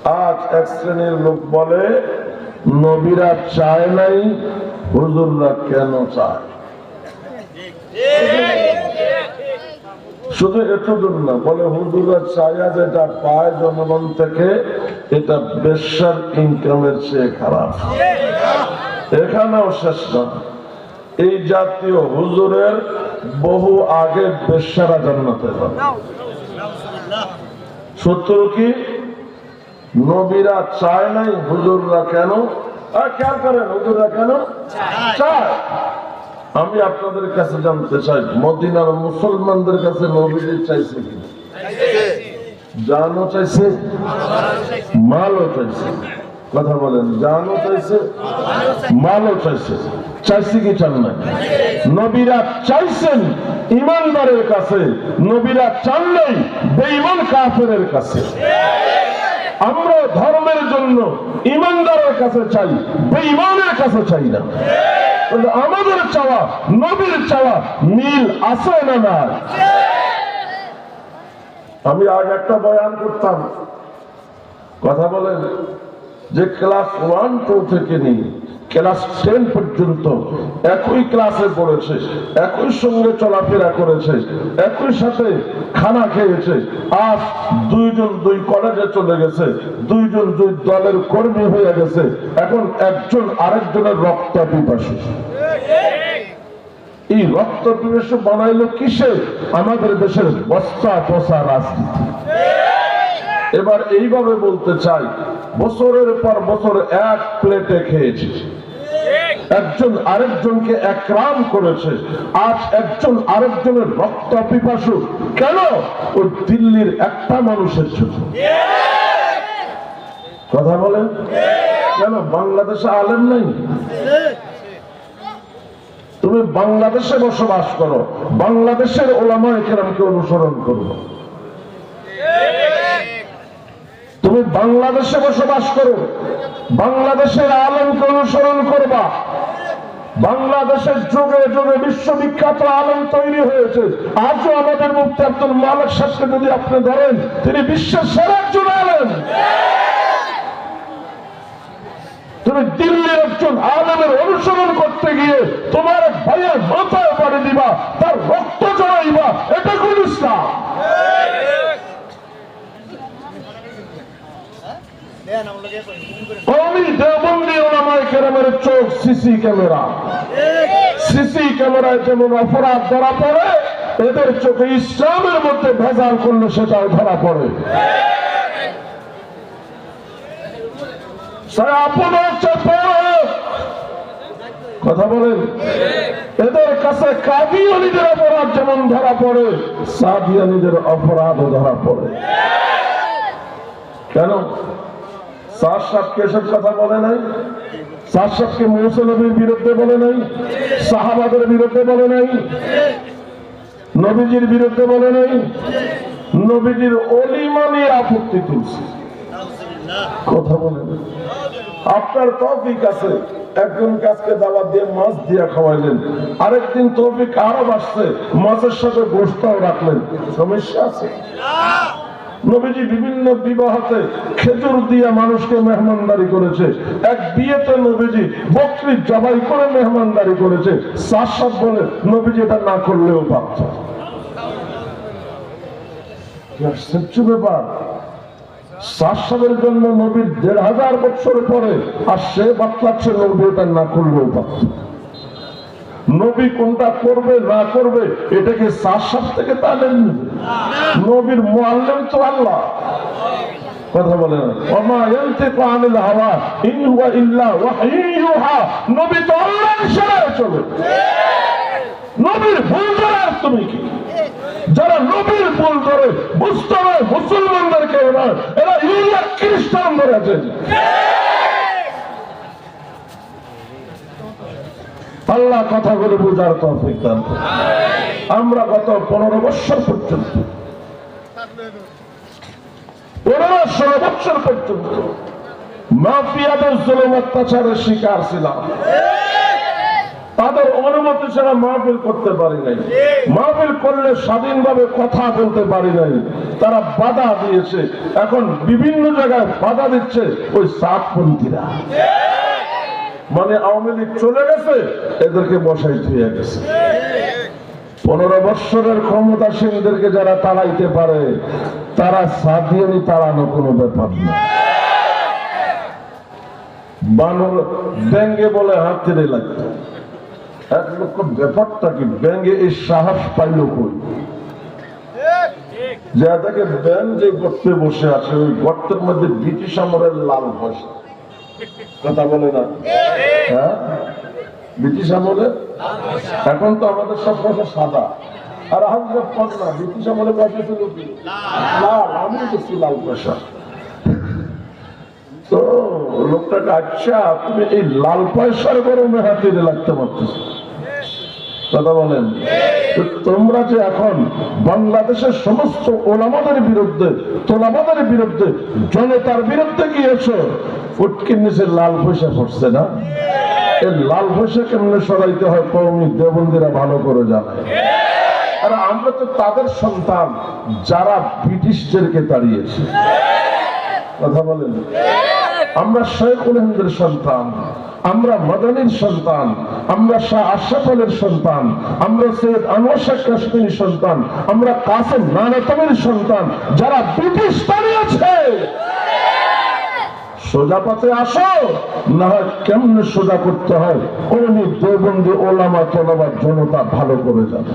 আজ এক শ্রেণীর লোক বলে নবীরা চায় নাই, হুজুররা কেন চায়? শুধু এতদূর না, বলে হুজুররা চায়া যেটা পায় জনগণ থেকে এটা বেশ্যার ইনকামের চেয়ে খারাপ। এখানেও শেষ না, এই জাতীয় হুজুরের বহু আগে বেশ্যারা জান্নাতে যাবে। সত্য কি নবীরা চায় নাই, হুজুররা কেন? খেয়াল করেন, হুজুররা কেন চায়? আমি আপনাদের কাছে জানতে চাই, মদিনার মুসলমানদের কাছে নবীজি চাইছে কি? জানও চাইছে, মালও চাইছে। কথা বলেন, জানও চাইছে, মালও চাইছে। চাইছে কি চান না? নবীরা চাইছেন ইমানদারের কাছে, নবীরা চান নাই বেঈমান কাফেরের কাছে। আমরা ধর্মের জন্য ইমানদারের কাছে চাই, বেঈমানের কাছে চাই না। আমাদের চাওয়া নবীর চাওয়া মিল আছে না না? আমি আগে একটা বয়ান করতাম, কথা বলেন, যে ক্লাস 1-2 থেকে নিয়ে ক্লাস 10 পর্যন্ত একই ক্লাসে পড়েছে, একই সঙ্গে চলাফেরা করেছে, একই সাথে খানা খেয়েছে। আজ দুইজন দুই কলেজে চলে গেছে, দুইজন দুই দলের কর্মী হয়ে গেছে। এখন একজন আরেকজনের রক্ত পিপাসু। এই রক্ত পিপাসু বানাইলো কিসে? আমাদের দেশের বস্তা পচা রাজনীতি। এবার এইভাবে বলতে চাই, বছরের পর বছর এক প্লেটে খেয়েছে, একজন আরেকজনকে একরাম করেছে। আজ একজন আরেকজনের রক্ত পিপাসু কেন? ওই দিল্লির একটা মানুষের জন্য। কথা বলেন, কেন বাংলাদেশে আলেম নাই? তুমি বাংলাদেশে বসবাস করো, বাংলাদেশের ওলামায়ে কেরামকে অনুসরণ করো। তুমি বাংলাদেশে বসবাস করো, বাংলাদেশের আলেমকে অনুসরণ করবা। বাংলাদেশের যুগে যুগে বিশ্ববিখ্যাত আলেম তৈরি হয়েছে। আজও আমাদের মুফতি আব্দুল মালিক সাহেবকে যদি আপনি ধরেন, তিনি বিশ্বের সেরা একজন আলেম। তুমি দিল্লির একজন আলেমের অনুসরণ করতে গিয়ে তোমার এক ভাইয়ের মাথায় পাড়ি দিবা, তার রক্ত জড়াইবা, এটা কোন ইসলাম? চোখ সিসি ক্যামেরা, সিসি ক্যামেরায় যেমন অপরাধ ধরা পড়ে, এদের চোখে ইসলামের মধ্যে ভেজাল করলে সেটাও ধরা পড়ে। কথা বলেন, এদের কাছে কাদিয়ানীদের অপরাধ যেমন ধরা পড়ে, সাদিয়ানীদের অপরাধও ধরা পড়ে। কেন? সাদ সাহেবকে এসব কথা বলে নাই, সাদ সাহেবকে মুসা নবীর বিরুদ্ধে বলে নাই, সাহাবাদের বিরুদ্ধে বলে নাই, নবীজির বিরুদ্ধে বলে নাই, নবীজির ওলিমা নিয়ে আপত্তি তুলছে। কথা বলেন, আপনার তৌফিক আছে, একজন কাজকে দাওয়াত দিয়ে মাছ দিয়ে খাওয়াইলেন, আরেকদিন তৌফিক আরো আসছে, মাছের সাথে গোশতও রাখলেন, সমস্যা আছে? নবীজি বিভিন্ন বিবাহতে খেজুর দিয়ে মানুষকে মেহমানদারি করেছে। এক বিয়েতে নবীজি বকরি জবাই করে মেহমানদারি করেছে। সাদ বলে নবীজি এটা না করলেও পারত। ব্যাপার, সাদের জন্য নবীর ১৫০০ বছর পরে, আর সে বাতলাচ্ছে নবী এটা না করলেও পারত। নবী কোনটা করবে না করবে এটাকে সাদ থেকে তালেন নেবে? নবীর মুআল্লিম তো আল্লাহ। কথা বলে না, ওমা ইয়ানতিকু আনিল হাওয়া ইন হুয়া ইল্লা ওয়াহয়ুন ইউহা। নবী তো আল্লাহর ইশারায় চলে। নবীর ভুল ধরার তুমি কি? যারা নবীর ভুল ধরে বুঝতে হবে মুসলমানদেরকে, এরা ইহুদি খ্রিস্টান ধরেছে। আল্লাহ কথা বলে বোঝার তৌফিক দান করুন। আমরা গত 15 বছর পর্যন্ত 15-16 বছর পর্যন্ত মাফিয়াদের জুলুম অত্যাচারের শিকার ছিলাম। তাদের অনুমতি ছাড়া মাহফিল করতে পারি নাই, মাহফিল করলে স্বাধীনভাবে কথা বলতে পারি নাই। তারা বাধা দিয়েছে, এখন বিভিন্ন জায়গায় বাধা দিচ্ছে ওই সাতপন্থীরা। মানে আওয়ামী লীগ চলে গেছে, এদেরকে বসাই থুয়ে গেছে। 15 বৎসরের ক্ষমতাসীনদেরকে যারা তাড়াইতে পারে, তারা সাদিয়ানি তাড়ানো কোনো ব্যাপার না। বানর ব্যাঙ্গে বলে হাতে লাগতো, এক লক্ষ ব্যাপারটা কি, ব্যাঙ্গে এই সাহস পাইল কই? যে তাকে ব্যাং যে গর্তে বসে আছে, ওই গর্তের মধ্যে ব্রিটিশ আমলের লাল পয়সা, কথা বলে না? হ্যাঁ, ব্রিটিশ আমলে। এখন তো আমাদের সব পয়সা সাদা, আর আমরা না, ব্রিটিশ আমলে পয়সা ছিল কি লাল, আমি দেখছি লাল পয়সা। তো লোকটাকে, আচ্ছা তুমি এই লাল পয়সার গরমে হাতিয়ে লাগতে পারতেছ, কথা বলেন? তোমরা যে এখন বাংলাদেশের সমস্ত ওলামাদের বিরুদ্ধে, তোলামাদের বিরুদ্ধে, জনতার বিরুদ্ধে গিয়েছো, উটকির নিচে লাল পয়সা পড়ছে না? এই লাল পয়সা কেমনে সরাইতে হয় কওমি দেওবন্দিরা ভালো করে জানায়। আর আমরা তো তাদের সন্তান যারা ব্রিটিশদেরকে তাড়িয়েছে, কথা বলেন? আমরা শেখুল হিন্দের সন্তান, আমরা মাদানীর সন্তান, আমরা শাহ আশরাফ আলীর সন্তান, আমরা সৈয়দ আনোয়ার শাহ কাশ্মীরির সন্তান, আমরা কাসেম নানাতমের সন্তান, যারা ব্রিটিশ তাড়িয়েছে। সোজা পথে আসো, না হয় কেমনে সোজা করতে হয় কওমি দেওবন্দি ওলামা তোলামা জনতা ভালো করে জানে।